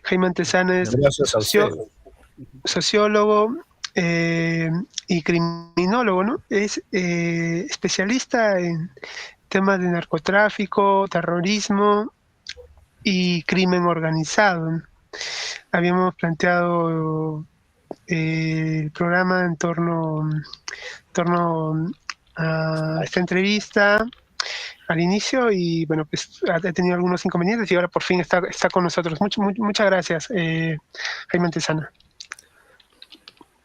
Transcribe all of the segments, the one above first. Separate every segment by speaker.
Speaker 1: Jaime Antezana es
Speaker 2: Gracias a usted.
Speaker 1: sociólogo y criminólogo, ¿no? Es especialista en temas de narcotráfico, terrorismo y crimen organizado, ¿no? Habíamos planteado el programa en torno a esta entrevista al inicio y bueno, pues ha tenido algunos inconvenientes y ahora por fin está con nosotros. Muchas gracias, Jaime Antezana.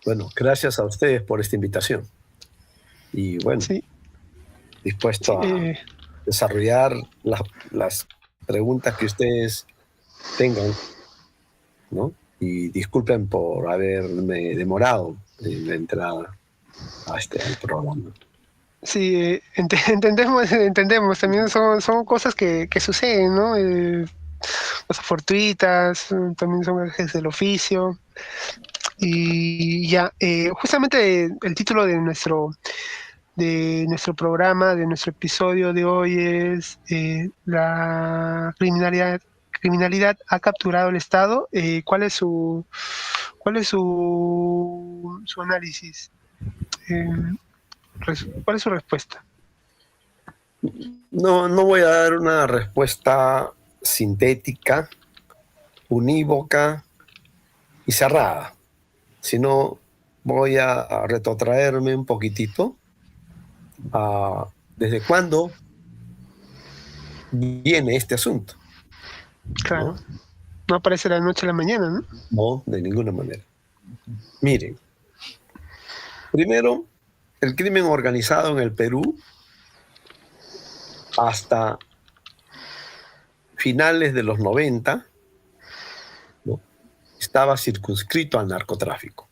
Speaker 2: Bueno, gracias a ustedes por esta invitación. Y bueno,
Speaker 1: sí,
Speaker 2: dispuesto a desarrollar las preguntas que ustedes tengan, ¿no? Y disculpen por haberme demorado en la entrada al programa.
Speaker 1: Sí, entendemos. También son cosas que suceden, ¿no? Cosas fortuitas, también son gajes del oficio. Y ya, justamente el título de nuestro programa, de nuestro episodio de hoy es la criminalidad ha capturado el Estado. ¿Cuál es su análisis? ¿Cuál es su respuesta?
Speaker 2: No voy a dar una respuesta sintética, unívoca y cerrada, sino voy a retrotraerme un poquitito a desde cuándo viene este asunto.
Speaker 1: Claro. No aparece de la noche a la mañana, ¿no?
Speaker 2: No, de ninguna manera. Miren, primero, el crimen organizado en el Perú hasta finales de los 90, ¿no?, estaba circunscrito al narcotráfico.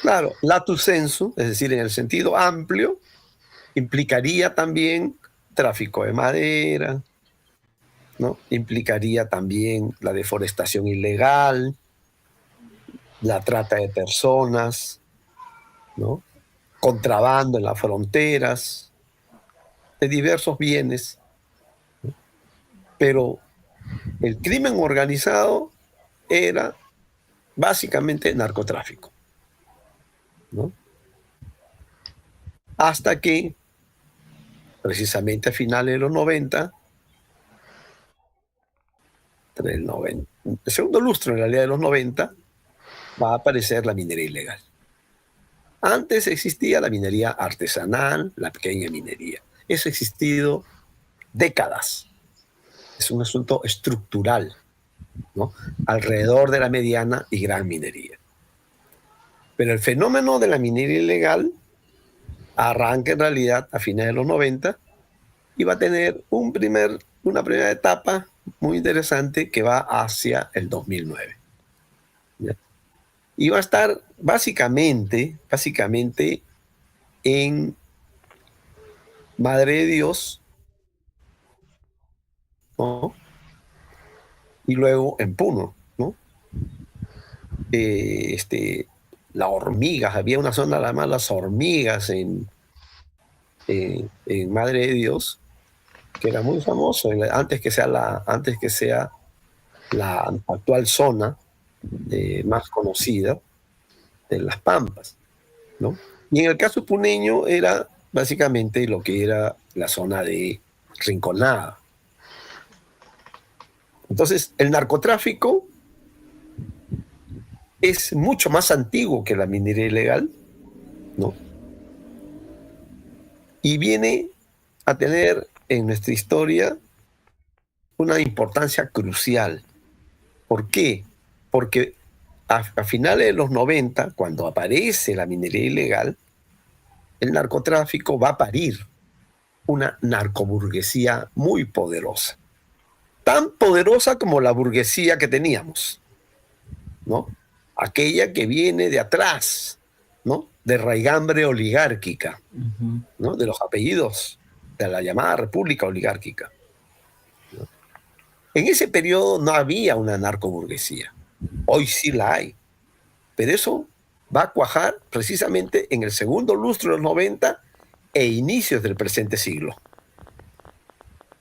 Speaker 2: Claro, lato sensu, es decir, en el sentido amplio, implicaría también tráfico de madera, ¿no? Implicaría también la deforestación ilegal, la trata de personas, ¿no?, contrabando en las fronteras, de diversos bienes, ¿no? Pero el crimen organizado era básicamente narcotráfico, ¿no? Hasta que, precisamente a finales de los 90, el segundo lustro en realidad de los 90, va a aparecer la minería ilegal. Antes existía la minería artesanal, la pequeña minería. Eso ha existido décadas. Es un asunto estructural, ¿no?, alrededor de la mediana y gran minería. Pero el fenómeno de la minería ilegal arranca en realidad a finales de los 90 y va a tener una primera etapa muy interesante que va hacia el 2009. ¿Ya? Y va a estar básicamente en Madre de Dios, ¿no?, y luego en Puno, ¿no? Las hormigas, había una zona llamada Las Hormigas en Madre de Dios, que era muy famoso antes que sea la actual zona más conocida de Las Pampas, ¿no? Y en el caso puneño era básicamente lo que era la zona de Rinconada. Entonces, el narcotráfico es mucho más antiguo que la minería ilegal, ¿no? Y viene a tener en nuestra historia una importancia crucial. ¿Por qué? Porque a finales de los 90, cuando aparece la minería ilegal, el narcotráfico va a parir una narcoburguesía muy poderosa. Tan poderosa como la burguesía que teníamos, ¿no? Aquella que viene de atrás, ¿no?, de raigambre oligárquica, ¿no?, de los apellidos de la llamada república oligárquica, ¿no? En ese periodo no había una narcoburguesía. Hoy sí la hay. Pero eso va a cuajar precisamente en el segundo lustro de los 90 e inicios del presente siglo.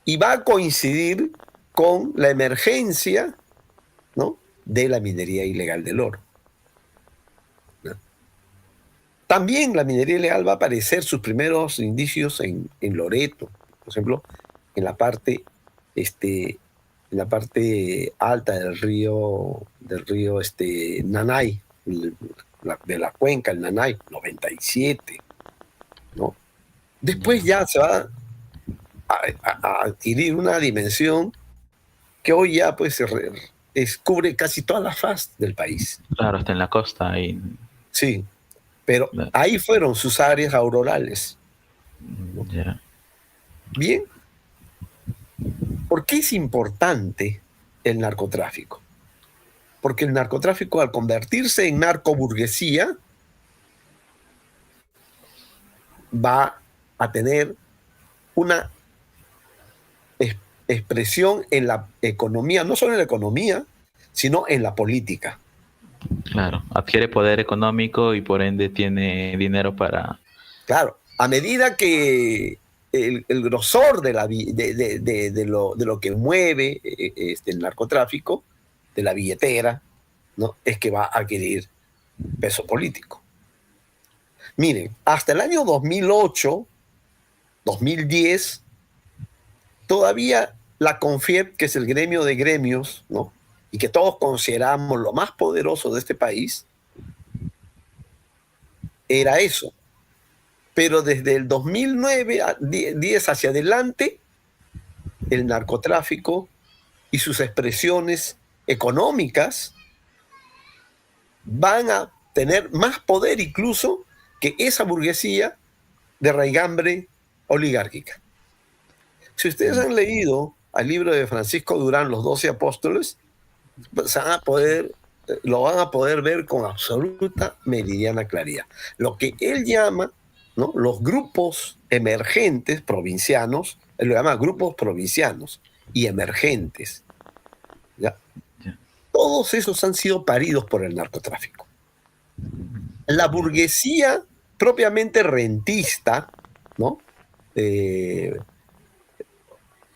Speaker 2: Y va a coincidir con la emergencia, ¿no?, de la minería ilegal del oro. También la minería ilegal va a aparecer sus primeros indicios en Loreto, por ejemplo, en la parte, en la parte alta del río Nanay, de la cuenca, el Nanay, 97, ¿no? Después ya se va a adquirir una dimensión que hoy ya pues cubre casi toda la faz del país.
Speaker 3: Claro, está en la costa ahí.
Speaker 2: Sí, pero ahí fueron sus áreas aurorales.
Speaker 3: Ya.
Speaker 2: Bien, ¿por qué es importante el narcotráfico? Porque el narcotráfico, al convertirse en narcoburguesía, va a tener una expresión en la economía, no solo en la economía, sino en la política.
Speaker 3: Claro, adquiere poder económico y por ende tiene dinero para...
Speaker 2: Claro, a medida que el grosor de lo que mueve el narcotráfico, de la billetera, ¿no?, es que va a adquirir peso político. Miren, hasta el año 2008, 2010, todavía la CONFIEP, que es el gremio de gremios, ¿no?, y que todos consideramos lo más poderoso de este país, era eso. Pero desde el 2009 a 10 hacia adelante, el narcotráfico y sus expresiones económicas van a tener más poder incluso que esa burguesía de raigambre oligárquica. Si ustedes han leído al libro de Francisco Durán, Los 12 Apóstoles, lo van a poder ver con absoluta meridiana claridad. Lo que él llama, ¿no?, los grupos emergentes provincianos, él lo llama grupos provincianos y emergentes, ¿ya? Todos esos han sido paridos por el narcotráfico. La burguesía propiamente rentista, ¿no?, que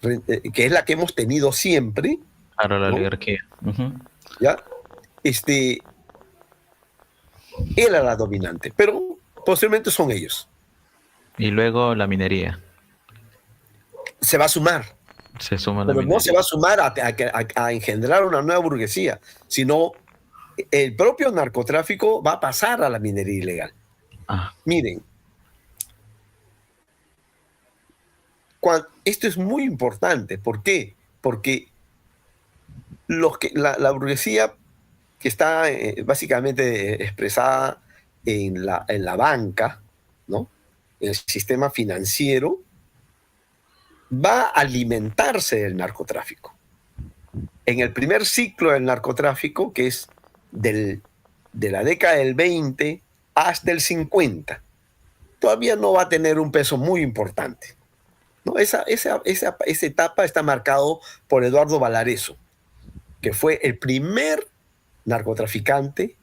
Speaker 2: es la que hemos tenido siempre.
Speaker 3: Claro, la
Speaker 2: ¿no?,
Speaker 3: oligarquía.
Speaker 2: ¿ya? Era la dominante, pero posiblemente son ellos.
Speaker 3: Y luego la minería.
Speaker 2: Se va a sumar.
Speaker 3: Se suma la
Speaker 2: Pero
Speaker 3: minería.
Speaker 2: no se va a sumar a engendrar una nueva burguesía, sino el propio narcotráfico va a pasar a la minería ilegal. Miren, esto es muy importante. ¿Por qué? Porque la burguesía que está básicamente expresada en la banca, ¿no?, en el sistema financiero, va a alimentarse del narcotráfico. En el primer ciclo del narcotráfico, que es de la década del 20 hasta el 50, todavía no va a tener un peso muy importante, ¿no? Esa etapa está marcado por Eduardo Valareso, que fue el primer narcotraficante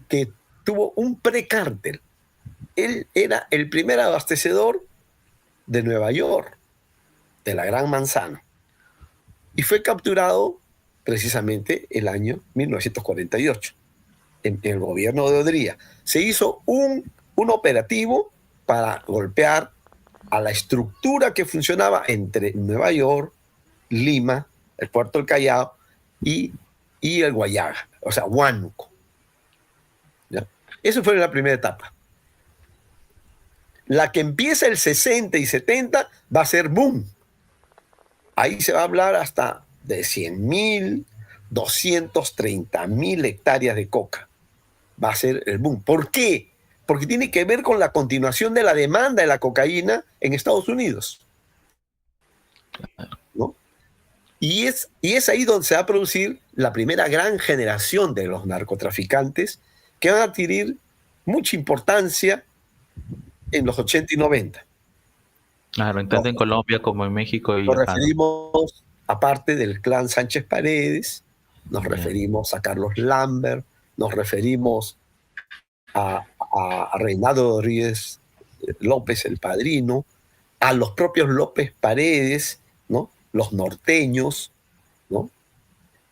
Speaker 2: que tuvo un precártel. Él era el primer abastecedor de Nueva York, de la Gran Manzana, y fue capturado precisamente el año 1948 en el gobierno de Odría. Se hizo un operativo para golpear a la estructura que funcionaba entre Nueva York, Lima, el puerto del Callao y el Guayaga, o sea, Huánuco. ¿Ya? Eso fue la primera etapa. La que empieza el 60 y 70 va a ser boom. Ahí se va a hablar hasta de 100.000, 230.000 hectáreas de coca. Va a ser el boom. ¿Por qué? Porque tiene que ver con la continuación de la demanda de la cocaína en Estados Unidos, ¿no? Y es ahí donde se va a producir la primera gran generación de los narcotraficantes que van a adquirir mucha importancia en los 80 y 90.
Speaker 3: Claro, tanto en Colombia como en México. Y
Speaker 2: nos
Speaker 3: acá,
Speaker 2: referimos, aparte del clan Sánchez Paredes, nos referimos a Carlos Lambert, nos referimos a Reinaldo Rodríguez López, el padrino, a los propios López Paredes, ¿no?, los norteños,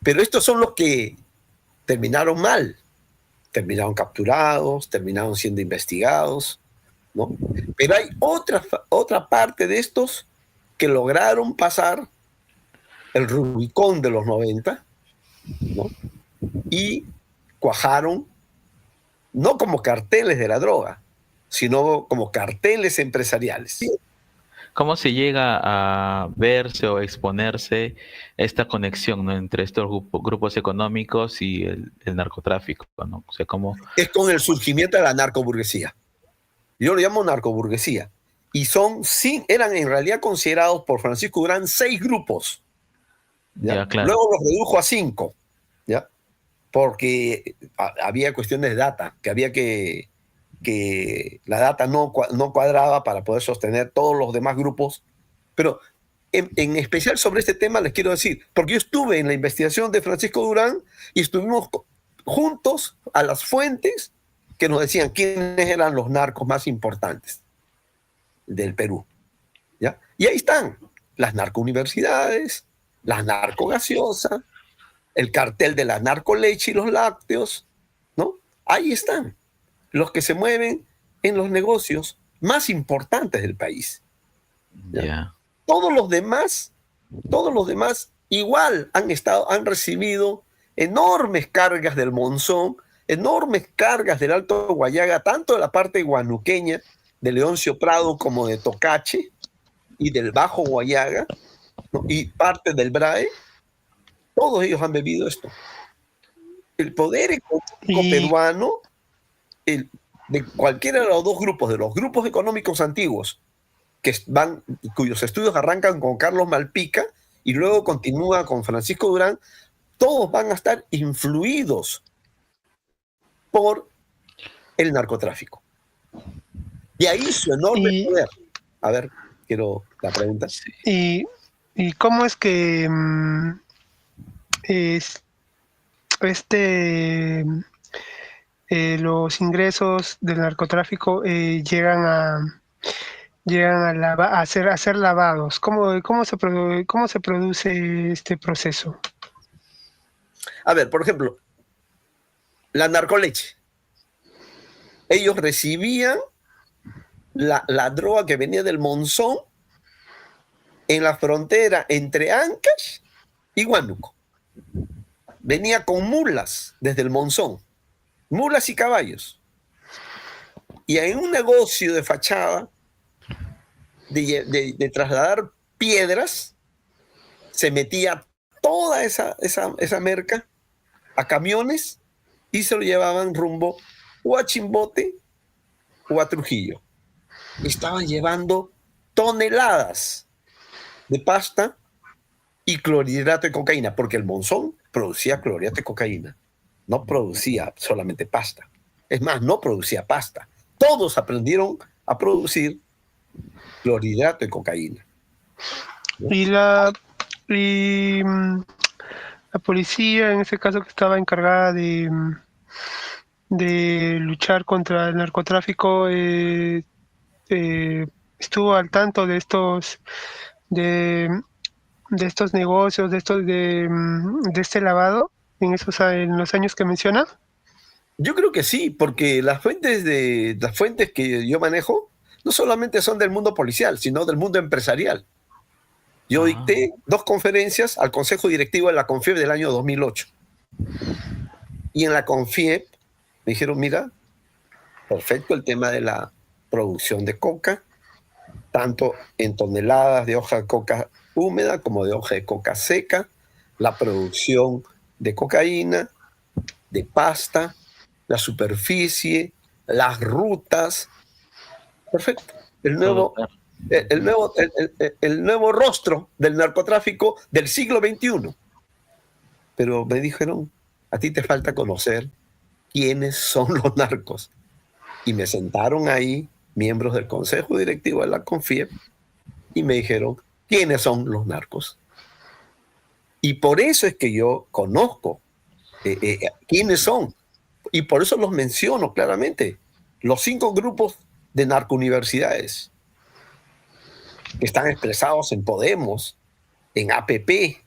Speaker 2: Pero estos son los que terminaron mal, terminaron capturados, terminaron siendo investigados, ¿no? Pero hay otra parte de estos que lograron pasar el Rubicón de los 90, ¿no? Y cuajaron, no como carteles de la droga, sino como carteles empresariales.
Speaker 3: ¿Cómo se llega a verse o exponerse esta conexión, ¿no?, entre estos grupos económicos y el narcotráfico, ¿no? O sea, ¿cómo?
Speaker 2: Es con el surgimiento de la narcoburguesía. Yo lo llamo narcoburguesía. Y eran en realidad considerados por Francisco Durán 6 grupos. ¿Ya?
Speaker 3: Ya, claro.
Speaker 2: Luego los redujo a 5, ¿ya? Porque había cuestiones de data, que había que la data no cuadraba para poder sostener todos los demás grupos. Pero en especial sobre este tema les quiero decir, porque yo estuve en la investigación de Francisco Durán y estuvimos juntos a las fuentes que nos decían quiénes eran los narcos más importantes del Perú, ¿ya? Y ahí están las narcouniversidades, las narcogaseosas, el cartel de la narcoleche y los lácteos, ¿no? Ahí están los que se mueven en los negocios más importantes del país. ¿Ya?
Speaker 3: Yeah.
Speaker 2: Todos los demás igual han recibido enormes cargas del Monzón, enormes cargas del Alto Guayaga, tanto de la parte guanuqueña, de Leoncio Prado, como de Tocache, y del Bajo Guayaga, ¿no? Y parte del BRAE. Todos ellos han bebido esto. El poder económico peruano, de cualquiera de los dos grupos, de los grupos económicos antiguos, cuyos estudios arrancan con Carlos Malpica y luego continúa con Francisco Durán, todos van a estar influidos por el narcotráfico. De ahí su enorme poder. A ver, quiero la pregunta.
Speaker 1: ¿Y cómo es que los ingresos del narcotráfico llegan a ser lavados? ¿Cómo se produce este proceso?
Speaker 2: A ver, por ejemplo, la narcoleche. Ellos recibían la droga que venía del Monzón en la frontera entre Ancash y Huánuco. Venía con mulas desde el Monzón, mulas y caballos. Y en un negocio de fachada de trasladar piedras, se metía toda esa merca a camiones y se lo llevaban rumbo o a Chimbote o a Trujillo. Estaban llevando toneladas de pasta y clorhidrato de cocaína, porque el Monzón producía clorhidrato de cocaína, no producía solamente pasta. Es más, no producía pasta. Todos aprendieron a producir clorhidrato de cocaína. ¿No?
Speaker 1: Y la policía, en ese caso, que estaba encargada de luchar contra el narcotráfico, estuvo al tanto de estos negocios, de este lavado en los años que menciona.
Speaker 2: Yo creo que sí, porque las fuentes que yo manejo no solamente son del mundo policial, sino del mundo empresarial. Yo dicté 2 conferencias al Consejo Directivo de la CONFIEP del año 2008. Y en la CONFIEP me dijeron, mira, perfecto el tema de la producción de coca, tanto en toneladas de hoja de coca húmeda como de hoja de coca seca, la producción de cocaína, de pasta, la superficie, las rutas. Perfecto. El nuevo rostro del narcotráfico del siglo XXI. Pero me dijeron, a ti te falta conocer quiénes son los narcos. Y me sentaron ahí miembros del Consejo Directivo de la CONFIEP y me dijeron, ¿quiénes son los narcos? Y por eso es que yo conozco quiénes son. Y por eso los menciono claramente. Los 5 grupos de narcouniversidades que están expresados en Podemos, en APP,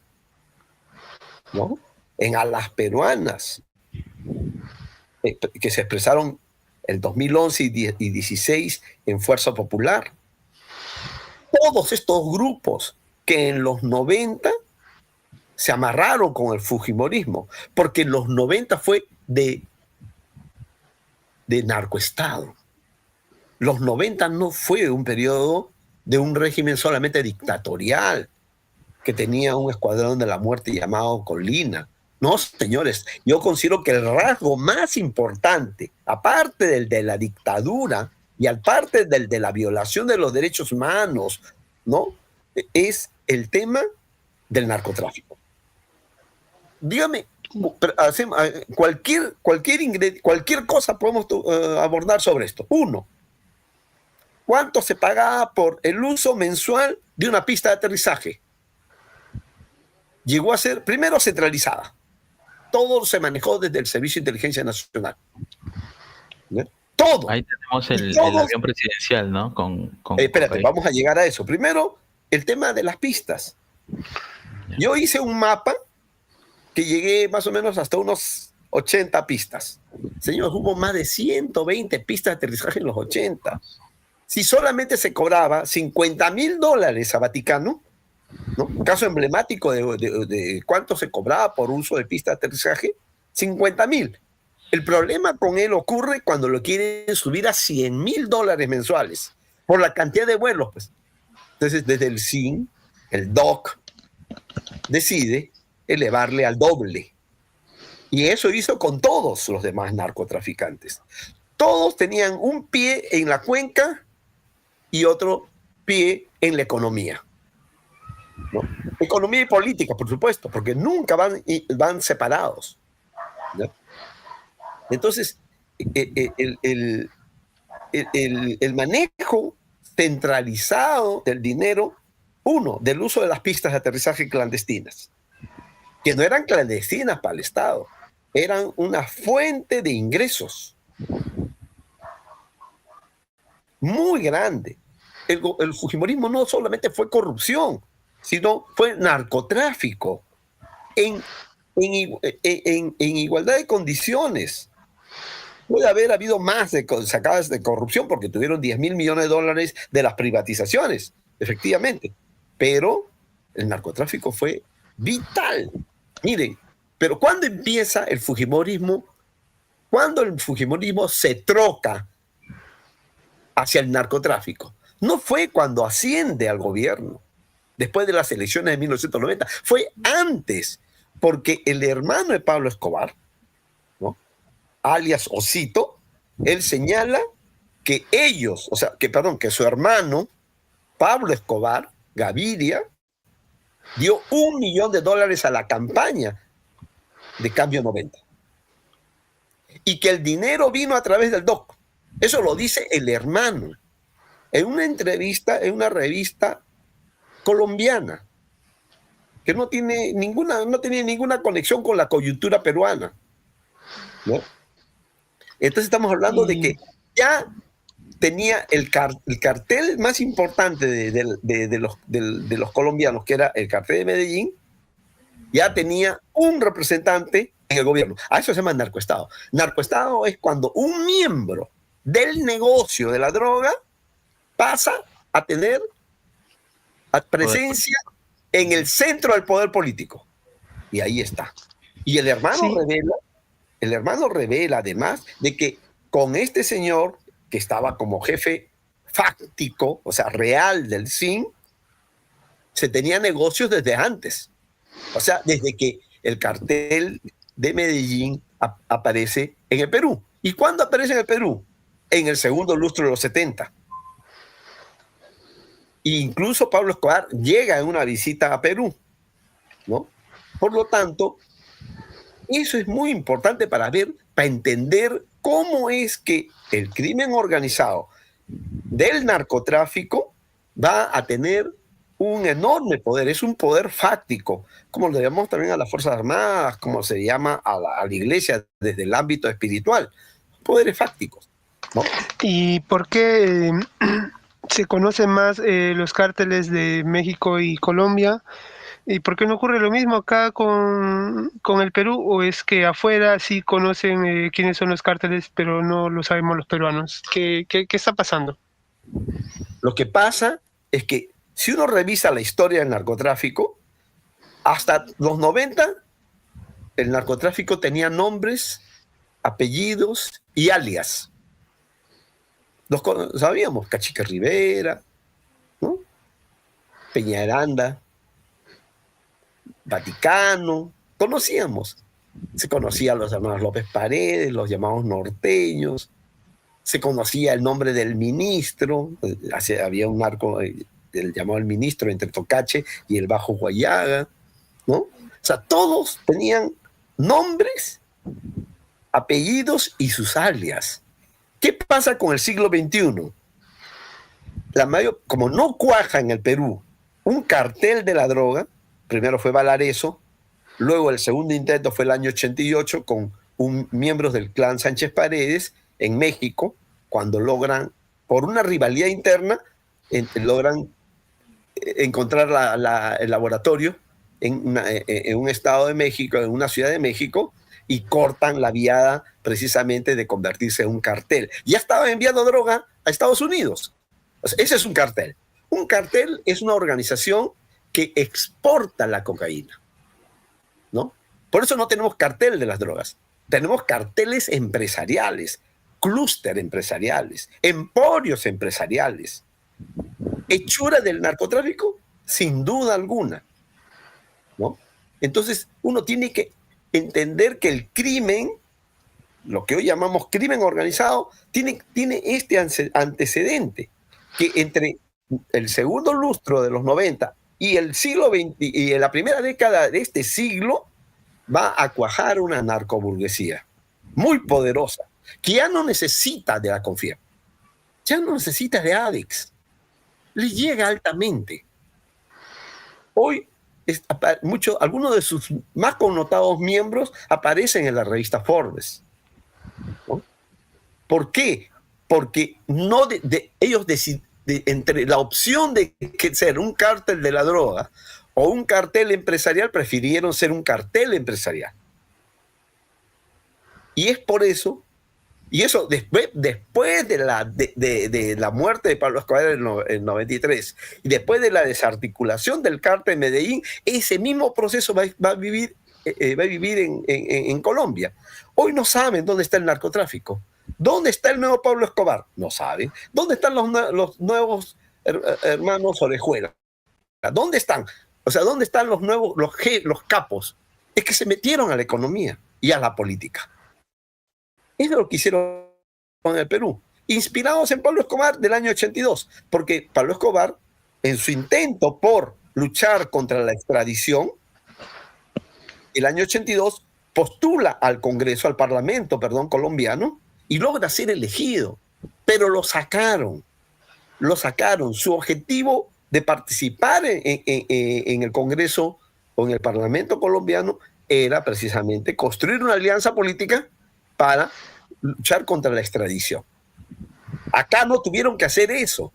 Speaker 2: ¿no? en alas peruanas, que se expresaron el 2011 y 2016 en Fuerza Popular. Todos estos grupos que en los 90 se amarraron con el fujimorismo, porque en los 90 fue de narcoestado. Los 90 no fue un periodo de un régimen solamente dictatorial, que tenía un escuadrón de la muerte llamado Colina. No, señores, yo considero que el rasgo más importante, aparte del de la dictadura y aparte del de la violación de los derechos humanos, ¿no?, es el tema del narcotráfico. Dígame, cualquier cosa podemos abordar sobre esto. Uno, ¿cuánto se pagaba por el uso mensual de una pista de aterrizaje? Llegó a ser, primero, centralizada. Todo se manejó desde el Servicio de Inteligencia Nacional. ¿No? Todo.
Speaker 3: Ahí tenemos el avión presidencial, ¿no?
Speaker 2: Espérate, vamos a llegar a eso. Primero, el tema de las pistas. Yo hice un mapa que llegué más o menos hasta unos 80 pistas. Señor, hubo más de 120 pistas de aterrizaje en los 80. Si solamente se cobraba $50,000 a Vaticano, ¿no? Un caso emblemático de cuánto se cobraba por uso de pista de aterrizaje, 50,000. El problema con él ocurre cuando lo quieren subir a $100,000 mensuales por la cantidad de vuelos, pues. Entonces, desde el SIN, el DOC decide elevarle al doble. Y eso hizo con todos los demás narcotraficantes. Todos tenían un pie en la cuenca y otro pie en la economía, ¿no? Economía y política, por supuesto, porque nunca van separados, ¿no? Entonces, el manejo centralizado del dinero, uno, del uso de las pistas de aterrizaje clandestinas, que no eran clandestinas para el Estado, eran una fuente de ingresos muy grande. El fujimorismo no solamente fue corrupción, sino fue narcotráfico en igualdad de condiciones. Puede haber habido más sacadas de corrupción porque tuvieron $10,000 millones de las privatizaciones, efectivamente, pero el narcotráfico fue vital. Miren, pero ¿cuándo empieza el fujimorismo? ¿Cuándo el fujimorismo se troca hacia el narcotráfico? No fue cuando asciende al gobierno, después de las elecciones de 1990, fue antes, porque el hermano de Pablo Escobar, ¿no?, alias Osito, él señala que que su hermano, Pablo Escobar Gaviria, dio $1 millón a la campaña de Cambio 90. Y que el dinero vino a través del DOC. Eso lo dice el hermano en una entrevista en una revista colombiana que no tiene ninguna conexión con la coyuntura peruana, ¿no? Entonces estamos hablando de que ya tenía el cartel más importante de los colombianos, que era el cartel de Medellín, ya tenía un representante en el gobierno. A eso se llama narcoestado. Narcoestado es cuando un miembro del negocio de la droga pasa a tener presencia en el centro del poder político. Y ahí está. Y el hermano revela además de que con este señor que estaba como jefe fáctico, o sea, real del SIN, se tenía negocios desde antes. O sea, desde que el cartel de Medellín aparece en el Perú. ¿Y cuándo aparece en el Perú? En el segundo lustro de los 70. E incluso Pablo Escobar llega en una visita a Perú, ¿no? Por lo tanto, eso es muy importante para entender cómo es que el crimen organizado del narcotráfico va a tener un enorme poder. Es un poder fáctico, como le llamamos también a las Fuerzas Armadas, como se llama a la Iglesia desde el ámbito espiritual. Poderes fácticos, ¿no?
Speaker 1: ¿Y por qué se conocen más los cárteles de México y Colombia? ¿Y por qué no ocurre lo mismo acá con el Perú? ¿O es que afuera sí conocen quiénes son los cárteles, pero no lo sabemos los peruanos? ¿Qué está pasando?
Speaker 2: Lo que pasa es que si uno revisa la historia del narcotráfico, hasta los 90 el narcotráfico tenía nombres, apellidos y alias. Los sabíamos, Cachique Rivera, ¿no? Peña Aranda, Vaticano, conocíamos. Se conocían los hermanos López Paredes, los llamados norteños, se conocía el nombre del ministro, había un narco, el llamado el ministro entre Tocache y el Bajo Guayaga, ¿no? O sea, todos tenían nombres, apellidos y sus alias. ¿Qué pasa con el siglo XXI? Como no cuaja en el Perú un cartel de la droga, primero fue Valareso, luego el segundo intento fue el año 88 con miembros del clan Sánchez Paredes en México, cuando logran, por una rivalidad interna, logran encontrar el laboratorio en un estado de México, en una ciudad de México, y cortan la viada precisamente de convertirse en un cartel. Ya estaba enviando droga a Estados Unidos. O sea, ese es un cartel. Un cartel es una organización que exporta la cocaína, ¿no? Por eso no tenemos cartel de las drogas. Tenemos carteles empresariales, clúster empresariales, emporios empresariales. Hechura del narcotráfico, sin duda alguna, ¿no? Entonces, uno tiene que entender que el crimen, lo que hoy llamamos crimen organizado, tiene este antecedente, que entre el segundo lustro de los 90 y el siglo XX y en la primera década de este siglo va a cuajar una narcoburguesía muy poderosa, que ya no necesita de la confianza, ya no necesita de ADICS, le llega altamente. Hoy algunos de sus más connotados miembros aparecen en la revista Forbes, ¿no? ¿Por qué? Porque ellos deciden entre la opción de ser un cártel de la droga o un cartel empresarial, prefirieron ser un cartel empresarial. Y es por eso, y eso después de la muerte de Pablo Escobar en el 93, y después de la desarticulación del cártel de Medellín, ese mismo proceso va a vivir en Colombia. Hoy no saben dónde está el narcotráfico. ¿Dónde está el nuevo Pablo Escobar? No saben. ¿Dónde están los nuevos hermanos Orejuela? ¿Dónde están? O sea, ¿dónde están los nuevos, los capos? Es que se metieron a la economía y a la política. Eso es lo que hicieron en el Perú, inspirados en Pablo Escobar del año 82, porque Pablo Escobar, en su intento por luchar contra la extradición, el año 82 postula al Congreso, al Parlamento, colombiano, y logra ser elegido, pero lo sacaron. Su objetivo de participar en el Congreso o en el Parlamento colombiano era precisamente construir una alianza política para luchar contra la extradición. Acá no tuvieron que hacer eso.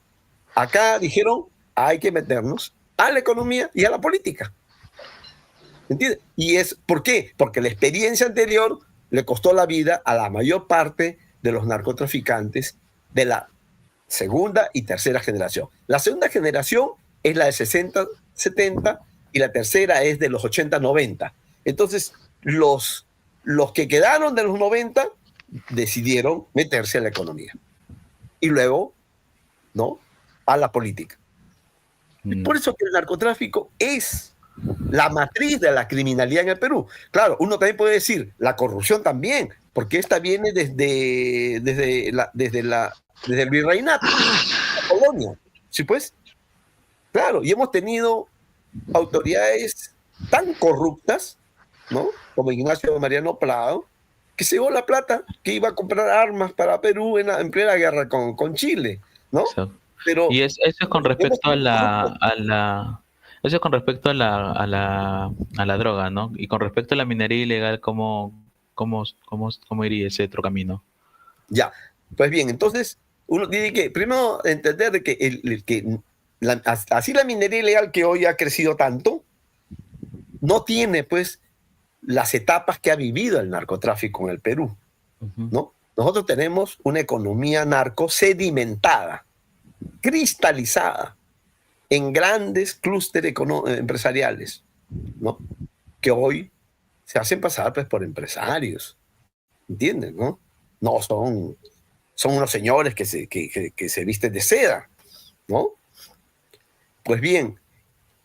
Speaker 2: Acá dijeron, hay que meternos a la economía y a la política. ¿Entiendes? ¿Y por qué? Porque la experiencia anterior le costó la vida a la mayor parte de los narcotraficantes de la segunda y tercera generación. La segunda generación es la de 60, 70 y la tercera es de los 80, 90. Entonces, los que quedaron de los 90 decidieron meterse a la economía y luego, ¿no?, a la política. Y por eso que el narcotráfico es la matriz de la criminalidad en el Perú. Claro, uno también puede decir, la corrupción también, porque esta viene desde el virreinato, la colonia. ¿Sí pues? Claro, y hemos tenido autoridades tan corruptas, ¿no?, como Ignacio Mariano Prado, que se llevó la plata que iba a comprar armas para Perú en plena guerra con Chile, ¿no?
Speaker 3: Sí.
Speaker 2: Pero
Speaker 3: y eso es con respecto eso es con respecto a la droga, ¿no? Y con respecto a la minería ilegal, ¿cómo iría ese otro camino?
Speaker 2: Ya, pues bien, entonces uno tiene que primero entender de que así la minería ilegal que hoy ha crecido tanto no tiene pues las etapas que ha vivido el narcotráfico en el Perú, ¿no? Nosotros tenemos una economía narco sedimentada, cristalizada en grandes clústeres empresariales, ¿no? Que hoy se hacen pasar pues por empresarios, ¿entiendes? No, no son unos señores que se visten de seda, ¿no? Pues bien,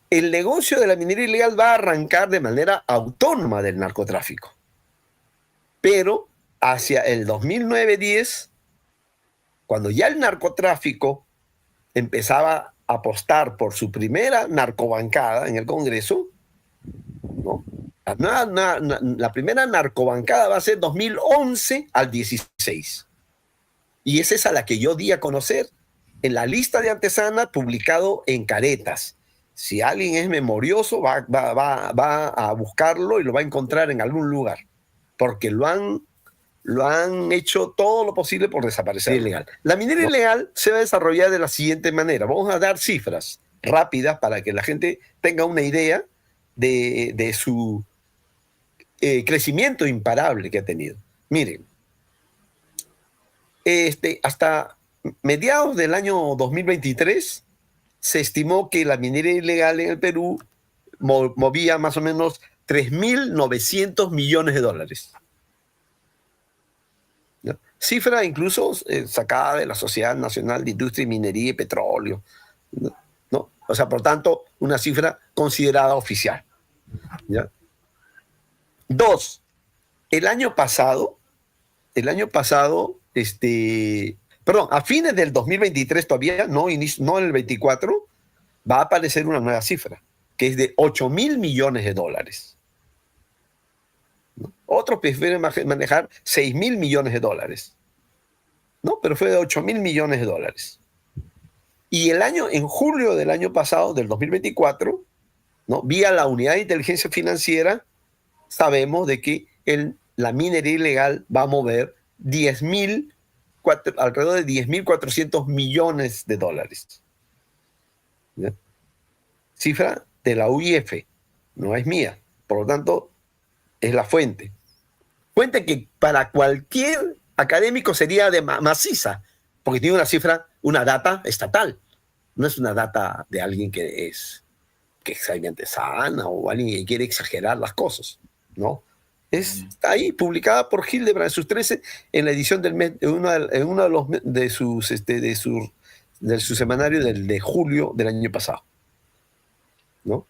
Speaker 2: el negocio de la minería ilegal va a arrancar de manera autónoma del narcotráfico. Pero hacia el 2009-10, cuando ya el narcotráfico empezaba a apostar por su primera narcobancada en el Congreso, ¿no? La primera narcobancada va a ser 2011 al 16. Y esa es a la que yo di a conocer en la lista de antesana publicado en Caretas. Si alguien es memorioso, va a buscarlo y lo va a encontrar en algún lugar, porque lo han hecho todo lo posible por desaparecer ilegal. La minería ilegal se va a desarrollar de la siguiente manera. Vamos a dar cifras rápidas para que la gente tenga una idea de su crecimiento imparable que ha tenido. Miren, hasta mediados del año 2023 se estimó que la minería ilegal en el Perú movía más o menos 3.900 millones de dólares. ¿No? Cifra incluso sacada de la Sociedad Nacional de Industria y Minería y Petróleo, ¿no? O sea, por tanto, una cifra considerada oficial, ¿ya? Dos, el año pasado, perdón, a fines del 2023 todavía, no en el 24, va a aparecer una nueva cifra, que es de 8.000 millones de dólares. ¿No? Otros prefieren manejar 6.000 millones de dólares. No, pero fue de 8.000 millones de dólares. Y en julio del año pasado, del 2024, ¿no? Vía la Unidad de Inteligencia Financiera, sabemos de que la minería ilegal va a mover alrededor de 10.400 millones de dólares. ¿Ya? Cifra de la UIF, no es mía, por lo tanto es la fuente. Fuente que para cualquier académico sería de maciza, porque tiene una cifra, una data estatal, no es una data de alguien que es realmente sana o alguien que quiere exagerar las cosas, ¿no? Está ahí, publicada por Hildebrand en sus 13, en la edición del mes, en uno de su semanario de julio del año pasado, ¿no?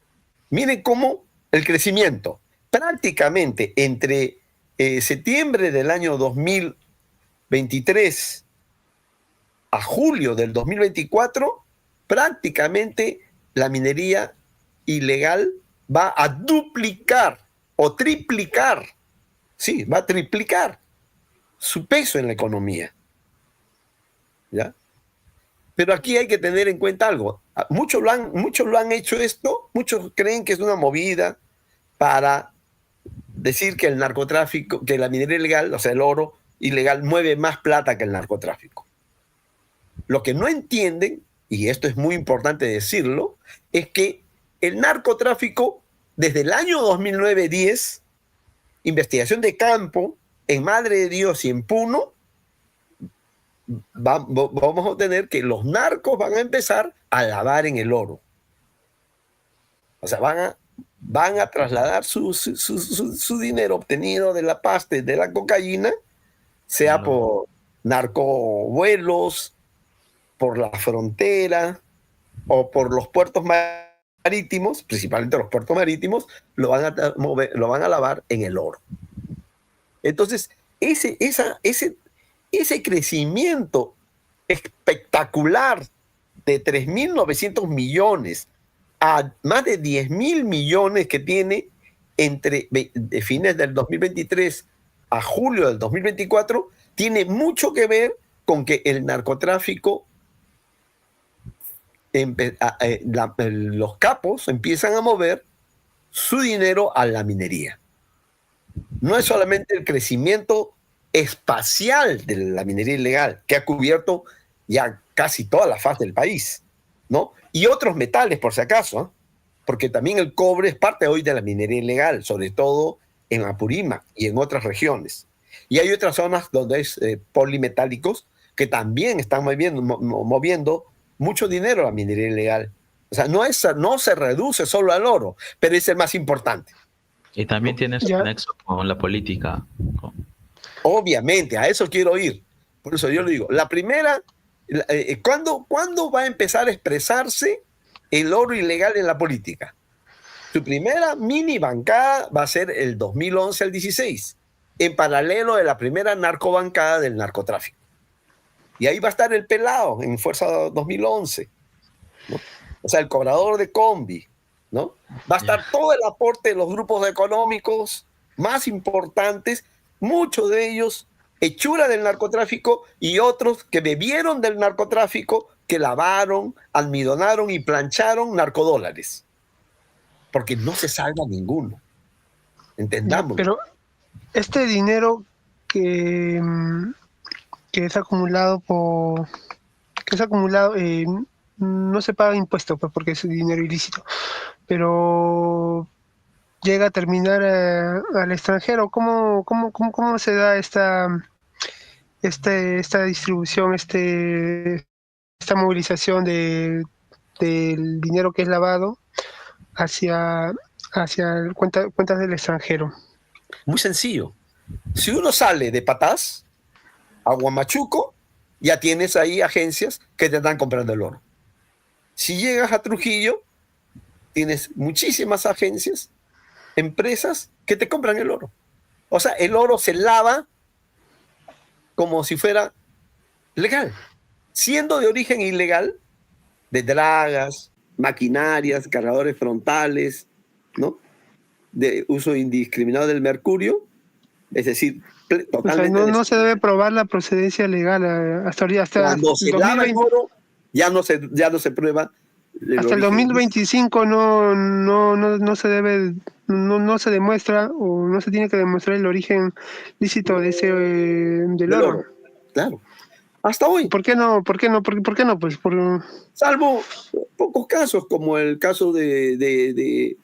Speaker 2: Miren cómo el crecimiento, prácticamente entre septiembre del año 2023 a julio del 2024, prácticamente la minería ilegal va a duplicar o triplicar, sí, va a triplicar su peso en la economía. ¿Ya? Pero aquí hay que tener en cuenta algo. Muchos lo han hecho esto, muchos creen que es una movida para decir que el narcotráfico, que la minería ilegal, o sea, el oro ilegal, mueve más plata que el narcotráfico. Lo que no entienden, y esto es muy importante decirlo, es que el narcotráfico, desde el año 2009-10, investigación de campo, en Madre de Dios y en Puno, vamos a tener que los narcos van a empezar a lavar en el oro. O sea, van a trasladar su dinero obtenido de la pasta, de la cocaína, sea por narcovuelos, por la frontera o por los puertos marítimos, principalmente los puertos marítimos, lo van a lavar en el oro. Entonces, ese crecimiento espectacular de 3.900 millones a más de 10.000 millones que tiene entre fines del 2023 a julio del 2024, tiene mucho que ver con que el narcotráfico, los capos empiezan a mover su dinero a la minería. No es solamente el crecimiento espacial de la minería ilegal, que ha cubierto ya casi toda la faz del país, ¿no? Y otros metales, por si acaso, ¿eh? porque también el cobre es parte hoy de la minería ilegal, sobre todo en Apurímac y en otras regiones. Y hay otras zonas donde es polimetálicos que también están moviendo mucho dinero a la minería ilegal. O sea, no se reduce solo al oro, pero es el más importante.
Speaker 3: Y también tiene su
Speaker 1: Ya.
Speaker 3: nexo con la política.
Speaker 2: Obviamente, a eso quiero ir. Por eso yo le digo, la primera, ¿cuándo va a empezar a expresarse el oro ilegal en la política? Su primera mini bancada va a ser el 2011 al 16, en paralelo de la primera narcobancada del narcotráfico. Y ahí va a estar el pelado en Fuerza 2011, ¿no? O sea, el cobrador de combi, ¿no? Va a estar todo el aporte de los grupos económicos más importantes, muchos de ellos hechura del narcotráfico y otros que bebieron del narcotráfico, que lavaron, almidonaron y plancharon narcodólares. Porque no se salva ninguno. Entendámoslo.
Speaker 1: Pero este dinero que, que es acumulado no se paga impuesto, pues, porque es dinero ilícito, pero llega a terminar al extranjero. ¿Cómo se da esta distribución, esta movilización del dinero que es lavado hacia cuentas del extranjero?
Speaker 2: Muy sencillo. Si uno sale de Patás a Huamachuco, ya tienes ahí agencias que te están comprando el oro. Si llegas a Trujillo, tienes muchísimas agencias, empresas que te compran el oro. O sea, el oro se lava como si fuera legal, siendo de origen ilegal, de dragas, maquinarias, cargadores frontales, ¿no? De uso indiscriminado del mercurio, es decir, totalmente.
Speaker 1: O sea, no se debe probar la procedencia legal hasta
Speaker 2: cuando se lava el oro, ya no se prueba.
Speaker 1: Hasta el 2025 no se debe, no se demuestra o no se tiene que demostrar el origen lícito de ese del oro.
Speaker 2: Claro. Hasta hoy.
Speaker 1: ¿Por qué no? ¿Por qué no? Pues
Speaker 2: salvo pocos casos, como el caso este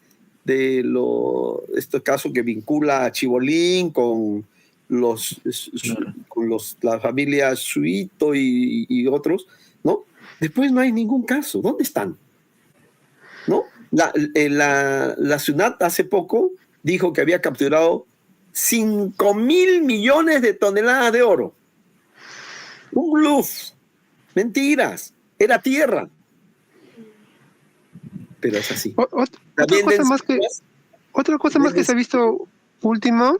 Speaker 2: caso que vincula a Chibolín con la familia Suito y otros, ¿no? Después no hay ningún caso. ¿Dónde están? ¿No? La SUNAT hace poco dijo que había capturado 5.000 millones de toneladas de oro. Un bluff. Mentiras. Era tierra. Pero es así.
Speaker 1: Otra cosa más que se ha visto último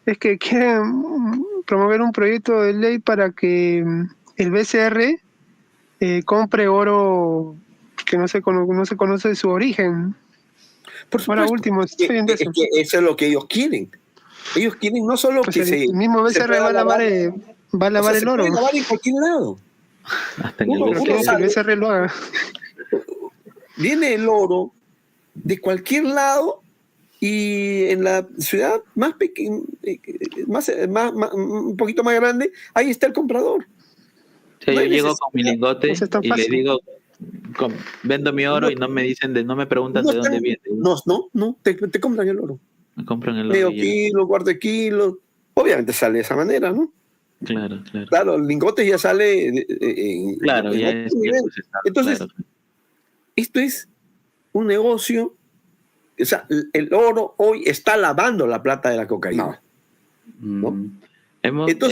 Speaker 1: es que quieren promover un proyecto de ley para que el BCR compre oro que no se conoce su origen.
Speaker 2: Por supuesto.
Speaker 1: Ahora último,
Speaker 2: es que eso es lo que ellos quieren. Ellos quieren no solo pues que
Speaker 1: el mismo BCR va a lavar el oro.
Speaker 2: Se puede lavar en cualquier lado.
Speaker 3: Hasta en el
Speaker 1: BCR lo haga.
Speaker 2: Viene el oro de cualquier lado y en la ciudad más pequeña, un poquito más grande, ahí está el comprador.
Speaker 3: O sea, yo llego con mi lingote y le digo, vendo mi oro y no me preguntan de dónde viene.
Speaker 2: No, te compran el oro.
Speaker 3: Me compran el oro.
Speaker 2: Medio kilo, cuarto de kilo. Obviamente sale de esa manera, ¿no?
Speaker 3: Claro.
Speaker 2: Claro, el lingote ya sale.
Speaker 3: Claro, ya es.
Speaker 2: Entonces, claro. Esto es un negocio. O sea, el oro hoy está lavando la plata de la cocaína. ¿no?
Speaker 3: Hemos visto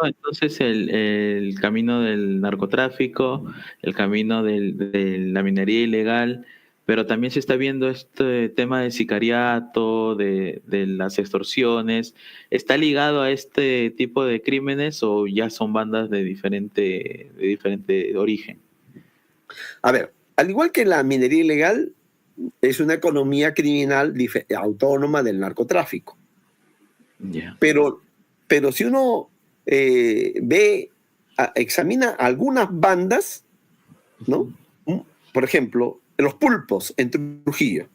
Speaker 3: entonces el camino del narcotráfico, el camino de la minería ilegal, pero también se está viendo este tema del sicariato, de las extorsiones. ¿Está ligado a este tipo de crímenes o ya son bandas de diferente origen?
Speaker 2: A ver, al igual que la minería ilegal, es una economía criminal autónoma del narcotráfico.
Speaker 3: Yeah.
Speaker 2: Pero si uno examina algunas bandas, ¿no? Por ejemplo, los pulpos en Trujillo.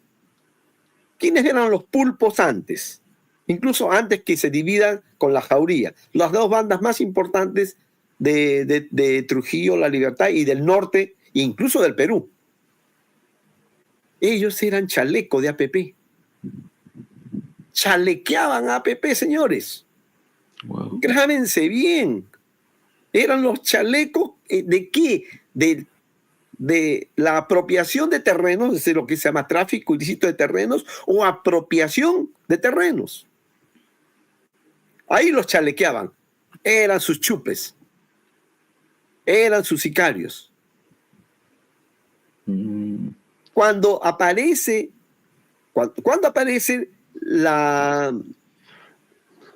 Speaker 2: ¿Quiénes eran los pulpos antes? Incluso antes que se dividan con la jauría. Las dos bandas más importantes de Trujillo, La Libertad y del norte, e incluso del Perú. Ellos eran chaleco de APP. Chalequeaban a APP, señores.
Speaker 3: Wow.
Speaker 2: Grábense bien. Eran los chalecos ¿de qué? De la apropiación de terrenos, es decir, lo que se llama tráfico ilícito de terrenos o apropiación de terrenos. Ahí los chalequeaban. Eran sus chupes. Eran sus sicarios. Cuando aparece la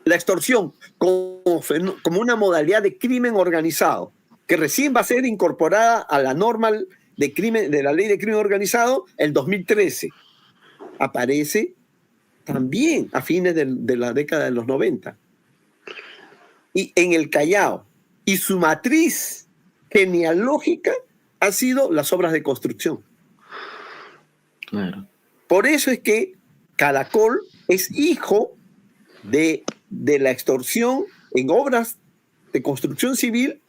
Speaker 2: extorsión como una modalidad de crimen organizado, que recién va a ser incorporada a la norma de la ley de crimen organizado el 2013. Aparece también a fines de la década de los 90. Y en el Callao. Y su matriz genealógica ha sido las obras de construcción.
Speaker 3: Claro.
Speaker 2: Por eso es que Caracol es hijo de la extorsión en obras de construcción civil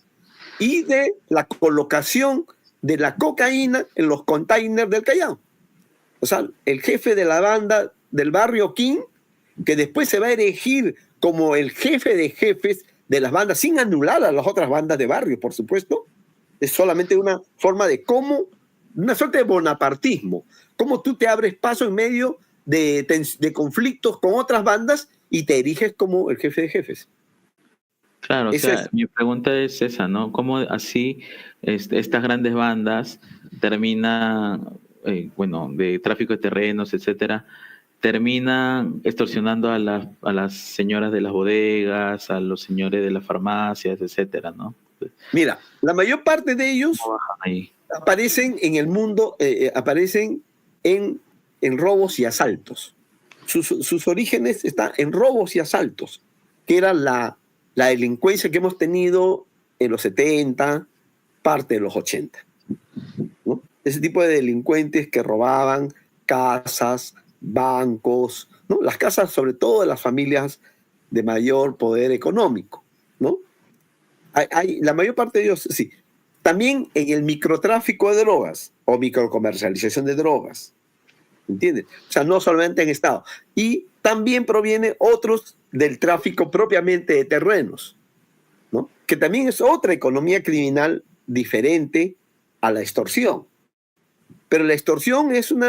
Speaker 2: y de la colocación de la cocaína en los containers del Callao. O sea, el jefe de la banda del barrio King, que después se va a erigir como el jefe de jefes de las bandas, sin anular a las otras bandas de barrio, por supuesto, es solamente una forma de cómo, una suerte de bonapartismo, cómo tú te abres paso en medio de conflictos con otras bandas y te eriges como el jefe de jefes.
Speaker 3: Claro, o sea, mi pregunta es esa, ¿no? ¿Cómo así estas grandes bandas terminan, bueno, de tráfico de terrenos, etcétera, terminan extorsionando a las señoras de las bodegas, a los señores de las farmacias, etcétera, ¿no?
Speaker 2: Mira, la mayor parte de ellos aparecen en el mundo, aparecen en robos y asaltos. Sus orígenes están en robos y asaltos, que era la delincuencia que hemos tenido en los 70, parte de los 80, ¿no? Ese tipo de delincuentes que robaban casas, bancos, ¿no? Las casas sobre todo de las familias de mayor poder económico, ¿no? La mayor parte de ellos, sí. También en el microtráfico de drogas o microcomercialización de drogas, ¿entiendes? O sea, no solamente en Estado. Y también proviene otros del tráfico propiamente de terrenos, ¿no? Que también es otra economía criminal diferente a la extorsión. Pero la extorsión es un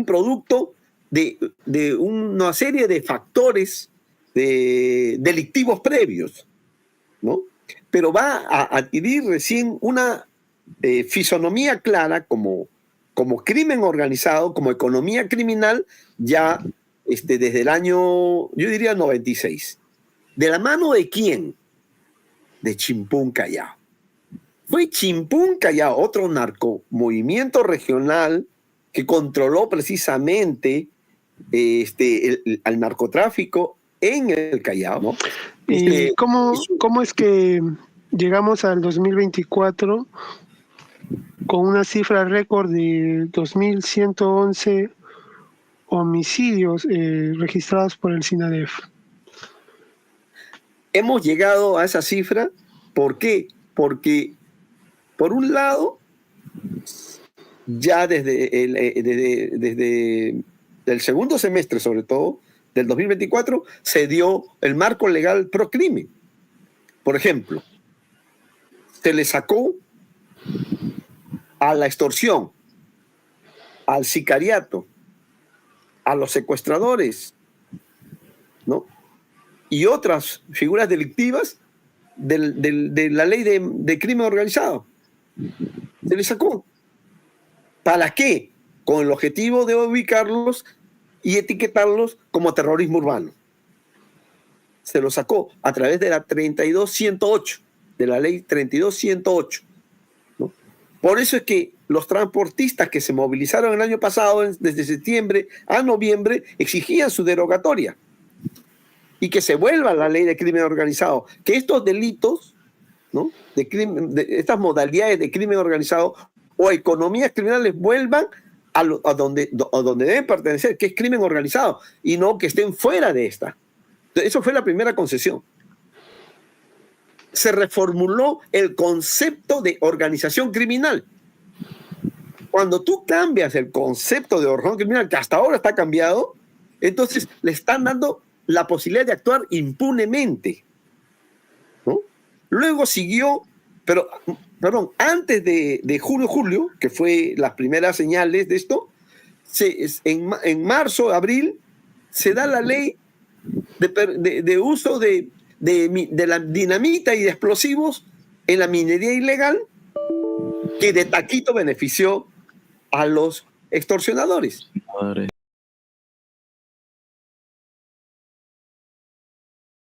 Speaker 2: producto de una serie de factores delictivos previos, ¿no? Pero va a adquirir recién una fisonomía clara como crimen organizado, como economía criminal, ya desde el año, yo diría 96. ¿De la mano de quién? De Chimpún Callao. Fue Chimpún Callao, otro narcomovimiento regional que controló precisamente al narcotráfico en el Callao, ¿no?
Speaker 1: ¿Y cómo es que llegamos al 2024 con una cifra récord de 2.111 homicidios registrados por el SINADEF?
Speaker 2: Hemos llegado a esa cifra, ¿por qué? Porque, por un lado, ya desde el segundo semestre, sobre todo, del 2024, se dio el marco legal pro crimen. Por ejemplo, se le sacó a la extorsión, al sicariato, a los secuestradores, ¿no? Y otras figuras delictivas de la ley de crimen organizado. Se le sacó. ¿Para qué? Con el objetivo de ubicarlos y etiquetarlos como terrorismo urbano. Se lo sacó a través de la 32108, de la ley 32108, ¿no? Por eso es que los transportistas que se movilizaron el año pasado, desde septiembre a noviembre, exigían su derogatoria y que se vuelva la ley de crimen organizado, que estos delitos, ¿no? Estas modalidades de crimen organizado o economías criminales vuelvan a donde deben pertenecer, que es crimen organizado, y no que estén fuera de esta. Eso fue la primera concesión. Se reformuló el concepto de organización criminal. Cuando tú cambias el concepto de organización criminal, que hasta ahora está cambiado, entonces le están dando la posibilidad de actuar impunemente, ¿no? Luego siguió, perdón, antes de julio, que fue las primeras señales de esto, en marzo, abril, se da la ley de uso de la dinamita y de explosivos en la minería ilegal, que de taquito benefició a los extorsionadores.